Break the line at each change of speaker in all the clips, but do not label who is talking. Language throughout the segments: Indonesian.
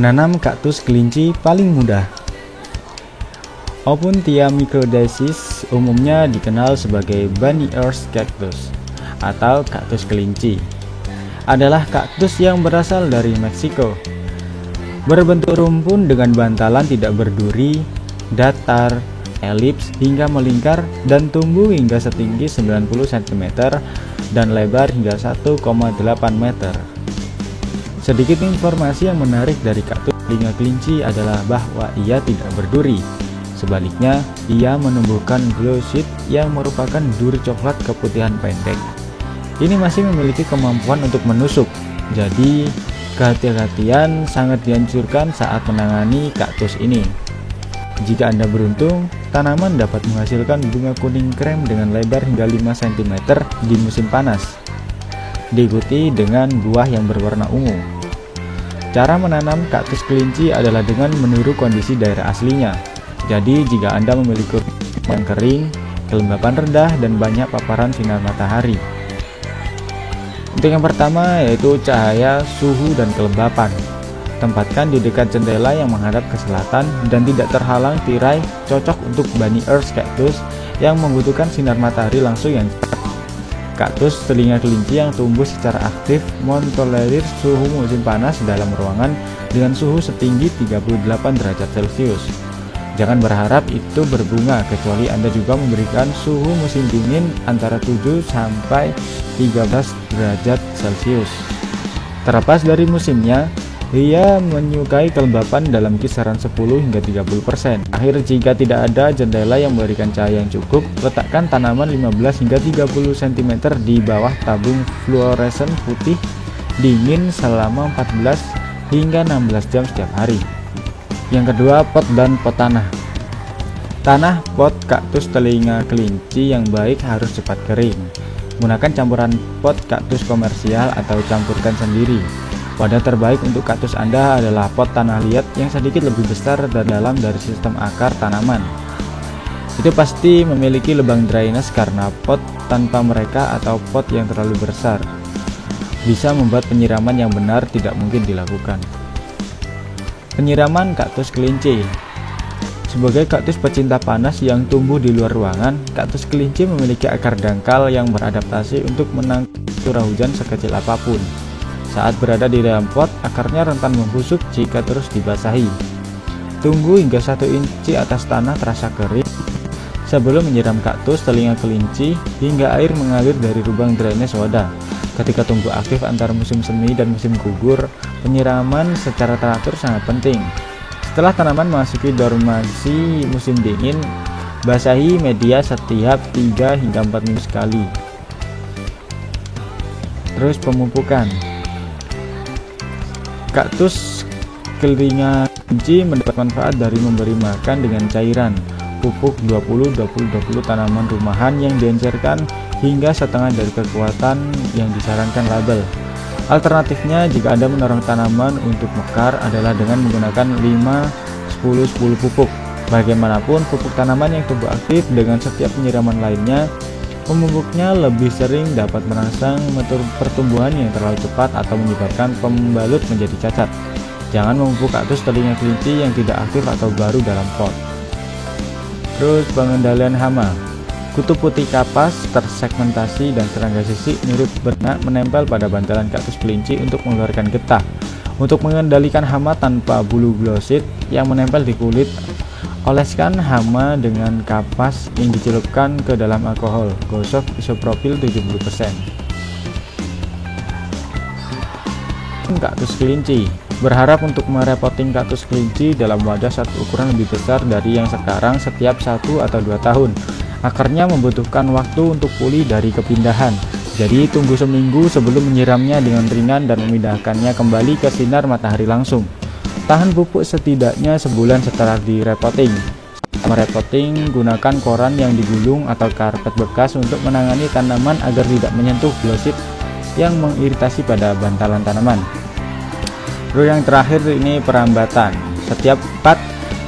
Menanam kaktus kelinci paling mudah. Opuntia microdaesis umumnya dikenal sebagai bunny ears cactus atau kaktus kelinci. Adalah kaktus yang berasal dari Meksiko. Berbentuk rumpun dengan bantalan tidak berduri, datar, elips hingga melingkar dan tumbuh hingga setinggi 90 cm dan lebar hingga 1,8 meter. Sedikit informasi yang menarik dari kaktus telinga kelinci adalah bahwa ia tidak berduri. Sebaliknya, ia menumbuhkan glossite yang merupakan duri coklat keputihan pendek. Ini masih memiliki kemampuan untuk menusuk. Jadi, kehati-hatian sangat dianjurkan saat menangani kaktus ini. Jika Anda beruntung, tanaman dapat menghasilkan bunga kuning krem dengan lebar hingga 5 cm di musim panas, diikuti dengan buah yang berwarna ungu. Cara menanam kaktus kelinci adalah dengan meniru kondisi daerah aslinya. Jadi, jika Anda memiliki yang kering, kelembapan rendah, dan banyak paparan sinar matahari. Untuk yang pertama yaitu cahaya, suhu, dan kelembapan. Tempatkan di dekat jendela yang menghadap ke selatan dan tidak terhalang tirai, cocok untuk bunny ears cactus yang membutuhkan sinar matahari langsung yang cepat. Kaktus telinga kelinci yang tumbuh secara aktif mentolerir suhu musim panas dalam ruangan dengan suhu setinggi 38 derajat Celcius. Jangan berharap itu berbunga, kecuali Anda juga memberikan suhu musim dingin antara 7 sampai 13 derajat Celcius. Terlepas dari musimnya, ia menyukai kelembapan dalam kisaran 10 hingga 30%. Akhir, jika tidak ada jendela yang memberikan cahaya yang cukup, letakkan tanaman 15 hingga 30 cm di bawah tabung fluoresen putih dingin selama 14 hingga 16 jam setiap hari. Yang kedua, pot dan pot tanah. Tanah pot kaktus telinga kelinci yang baik harus cepat kering. Gunakan campuran pot kaktus komersial atau campurkan sendiri. Wadah terbaik untuk kaktus Anda adalah pot tanah liat yang sedikit lebih besar dan dalam dari sistem akar tanaman. Itu pasti memiliki lubang drainase karena pot tanpa mereka atau pot yang terlalu besar bisa membuat penyiraman yang benar tidak mungkin dilakukan. Penyiraman kaktus kelinci. Sebagai kaktus pecinta panas yang tumbuh di luar ruangan, kaktus kelinci memiliki akar dangkal yang beradaptasi untuk menangkap curah hujan sekecil apapun. Saat berada di dalam pot, akarnya rentan membusuk jika terus dibasahi. Tunggu hingga 1 inci atas tanah terasa kering sebelum menyiram kaktus telinga kelinci hingga air mengalir dari lubang drainase wadah. Ketika tumbuh aktif antara musim semi dan musim gugur, penyiraman secara teratur sangat penting. Setelah tanaman memasuki dormansi musim dingin, basahi media setiap 3 hingga 4 minggu sekali. Terus pemupukan. Kaktus telinga kelinci mendapat manfaat dari memberi makan dengan cairan pupuk 20-20-20 tanaman rumahan yang diencerkan hingga setengah dari kekuatan yang disarankan label. Alternatifnya, jika Anda menaruh tanaman untuk mekar adalah dengan menggunakan 5-10-10 pupuk. Bagaimanapun, pupuk tanaman yang tumbuh aktif dengan setiap penyiraman lainnya, pemupuknya lebih sering dapat merangsang pertumbuhan yang terlalu cepat atau menyebabkan pembalut menjadi cacat. Jangan memupuk kaktus telinga kelinci yang tidak aktif atau baru dalam pot. Terus pengendalian hama. Kutu putih kapas tersegmentasi dan serangga sisik mirip benak menempel pada bantalan kaktus kelinci untuk mengeluarkan getah. Untuk mengendalikan hama tanpa bulu glossite yang menempel di kulit, oleskan hama dengan kapas yang dicelupkan ke dalam alkohol. Gosok isopropil 70%. Kaktus kelinci. Berharap untuk merepotting kaktus kelinci dalam wadah satu ukuran lebih besar dari yang sekarang setiap 1 atau 2 tahun. Akarnya membutuhkan waktu untuk pulih dari kepindahan. Jadi tunggu seminggu sebelum menyiramnya dengan ringan dan memindahkannya kembali ke sinar matahari langsung. Tahan pupuk setidaknya sebulan setelah direpotting. Merepotting, gunakan koran yang digulung atau karpet bekas untuk menangani tanaman agar tidak menyentuh glossite yang mengiritasi pada bantalan tanaman. Terus yang terakhir ini perambatan. Setiap pot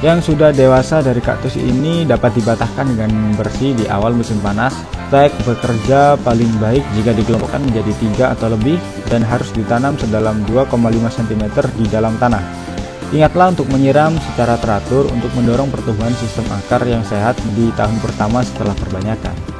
yang sudah dewasa dari kaktus ini dapat dibatahkan dengan bersih di awal musim panas. Stek bekerja paling baik jika dikelompokkan menjadi 3 atau lebih dan harus ditanam sedalam 2,5 cm di dalam tanah. Ingatlah untuk menyiram secara teratur untuk mendorong pertumbuhan sistem akar yang sehat di tahun pertama setelah perbanyakan.